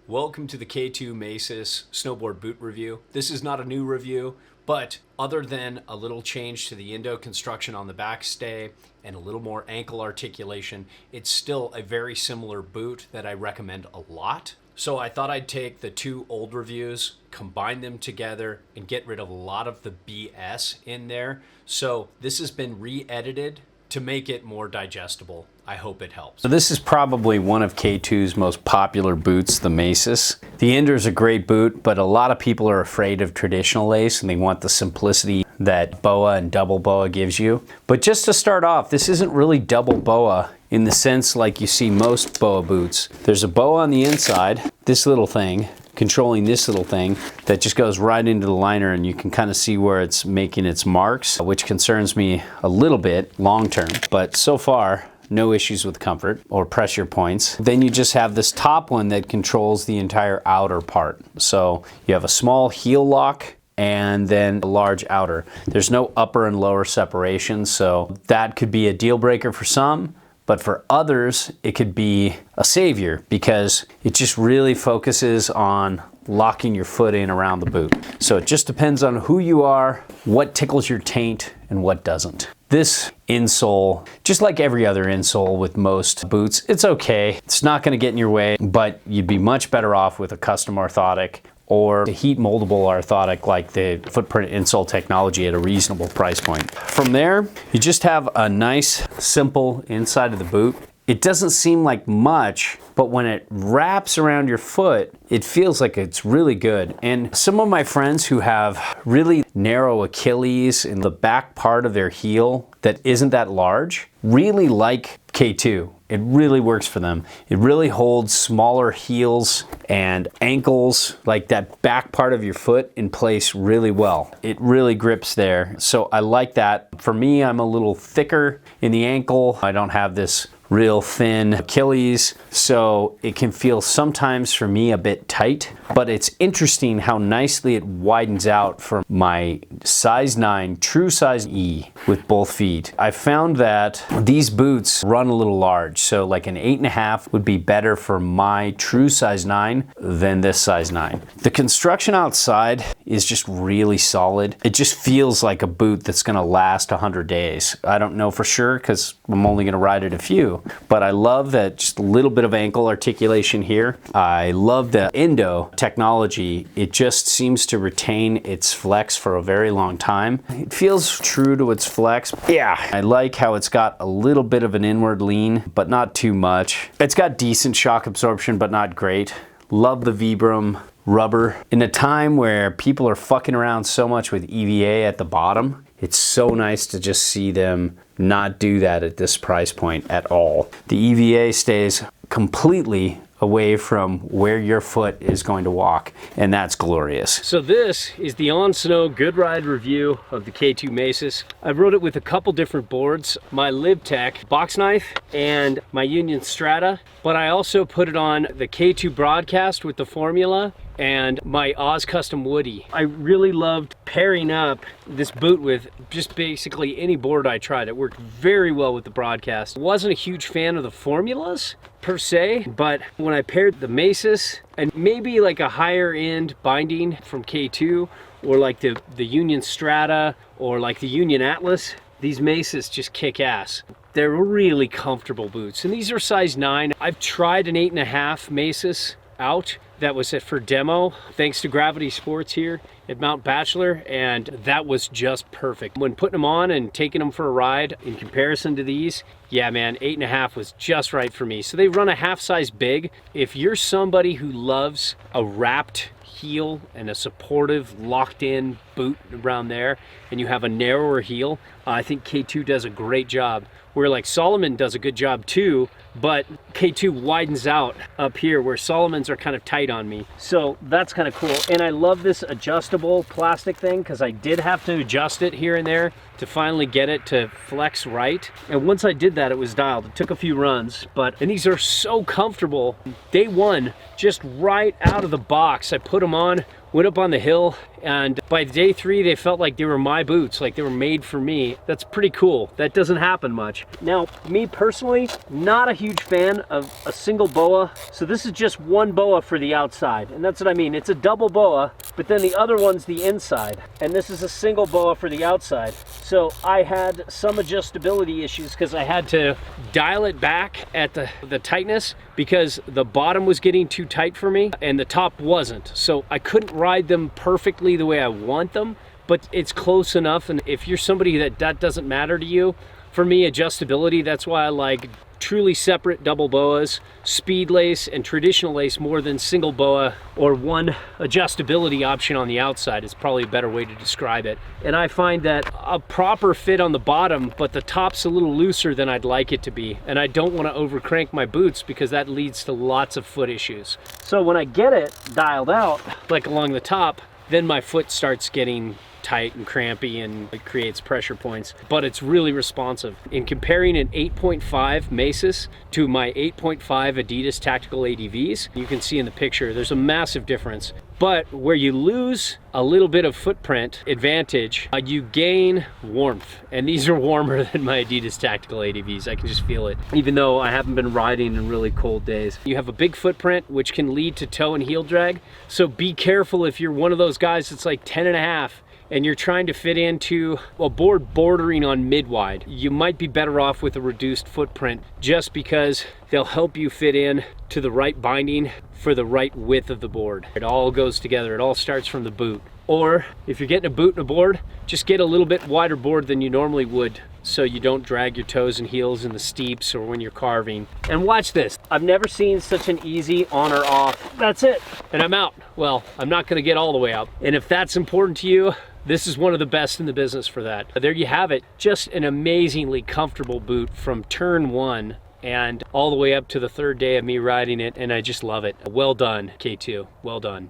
Welcome to the K2 Maysis Snowboard boot review. This is not a new review, but other than a little change to the Indo construction on the backstay and a little more ankle articulation, it's still a very similar boot that I recommend a lot. So I thought I'd take the two old reviews, combine them together, and get rid of a lot of the BS in there. So this has been re-edited to make it more digestible. I hope it helps. So this is probably one of K2's most popular boots, the Maysis. The Ender is a great boot, but a lot of people are afraid of traditional lace and they want the simplicity that BOA and double BOA gives you. But just to start off, this isn't really double BOA in the sense like you see most BOA boots. There's a BOA on the inside, this little thing, controlling this little thing that just goes right into the liner, and you can kind of see where it's making its marks, which concerns me a little bit long term, but so far no issues with comfort or pressure points. Then you just have this top one that controls the entire outer part. So you have a small heel lock and then a large outer. There's no upper and lower separation, so that could be a deal breaker for some. But for others, it could be a savior because it just really focuses on locking your foot in around the boot. So it just depends on who you are, what tickles your taint, and what doesn't. This insole, just like every other insole with most boots, it's okay. It's not gonna get in your way, but you'd be much better off with a custom orthotic or a heat moldable orthotic like the footprint insole technology at a reasonable price point. From there, you just have a nice, simple inside of the boot. It doesn't seem like much, but when it wraps around your foot, it feels like it's really good. And some of my friends who have really narrow Achilles in the back part of their heel that isn't that large really like K2. It really works for them. It really holds smaller heels and ankles, like that back part of your foot, in place really well. It really grips there. So I like that. For me, I'm a little thicker in the ankle. I don't have this real thin Achilles, so it can feel sometimes for me a bit tight, but it's interesting how nicely it widens out for my size 9 true size E with both feet. I found that these boots run a little large, so like an 8.5 would be better for my true size 9 than this size 9. The construction outside is just really solid. It just feels like a boot that's gonna last 100 days. I don't know for sure because I'm only gonna ride it a few, but I love that just a little bit of ankle articulation here. I love the Indo technology. It just seems to retain its flex for a very long time. It feels true to its flex. Yeah, I like how it's got a little bit of an inward lean, but not too much. It's got decent shock absorption, but not great. Love the Vibram rubber. In a time where people are fucking around so much with EVA at the bottom, it's so nice to just see them not do that at this price point at all. The EVA stays completely away from where your foot is going to walk, and that's glorious. So this is the on snow good ride review of the K2 Maysis. I wrote it with a couple different boards, my LibTech box knife and my Union Strata, but I also put it on the K2 Broadcast with the Formula and my Oz Custom Woody. I really loved pairing up this boot with just basically any board I tried. It worked very well with the Broadcast. Wasn't a huge fan of the formulas per se, but when I paired the Maysis and maybe like a higher end binding from K2 or like the Union Strata or like the Union Atlas, these Maysis just kick ass. They're really comfortable boots, and these are size 9. I've tried an 8.5 Maysis out. That was it for demo, thanks to Gravity Sports here at Mount Bachelor, and that was just perfect. When putting them on and taking them for a ride, in comparison to these, yeah man, 8.5 was just right for me. So they run a half size big. If you're somebody who loves a wrapped heel and a supportive locked in boot around there, and you have a narrower heel, I think K2 does a great job. Where like Solomon does a good job too, but K2 widens out up here where Solomon's are kind of tight on me. So that's kind of cool. And I love this adjustable plastic thing because I did have to adjust it here and there to finally get it to flex right. And once I did that, it was dialed. It took a few runs, and these are so comfortable. Day one, just right out of the box, I put them on went up on the hill, and by day 3 they felt like they were my boots, like they were made for me. That's pretty cool. That doesn't happen much. Now, me personally, not a huge fan of a single BOA, so this is just one BOA for the outside, and that's what I mean. It's a double BOA, but then the other one's the inside, and this is a single BOA for the outside. So I had some adjustability issues because I had to dial it back at the tightness because the bottom was getting too tight for me and the top wasn't. So I couldn't ride them perfectly the way I want them, but it's close enough. And if you're somebody that doesn't matter to you, for me, adjustability, that's why I like truly separate double BOAs, speed lace and traditional lace more than single BOA or one adjustability option on the outside is probably a better way to describe it. And I find that a proper fit on the bottom, but the top's a little looser than I'd like it to be. And I don't want to over crank my boots because that leads to lots of foot issues. So when I get it dialed out, like along the top, then my foot starts getting tight and crampy and it creates pressure points, but it's really responsive. In comparing an 8.5 Maysis to my 8.5 Adidas Tactical ADVs, you can see in the picture there's a massive difference. But where you lose a little bit of footprint advantage, you gain warmth. And these are warmer than my Adidas Tactical ADVs. I can just feel it, even though I haven't been riding in really cold days. You have a big footprint, which can lead to toe and heel drag. So be careful if you're one of those guys that's like 10.5 and you're trying to fit into a board bordering on mid-wide. You might be better off with a reduced footprint just because they'll help you fit in to the right binding for the right width of the board. It all goes together. It all starts from the boot. Or if you're getting a boot and a board, just get a little bit wider board than you normally would so you don't drag your toes and heels in the steeps or when you're carving. And watch this. I've never seen such an easy on or off. That's it. And I'm out. Well, I'm not gonna get all the way out. And if that's important to you, this is one of the best in the business for that. There you have it. Just an amazingly comfortable boot from turn 1 and all the way up to the 3rd day of me riding it, and I just love it. Well done, K2. Well done.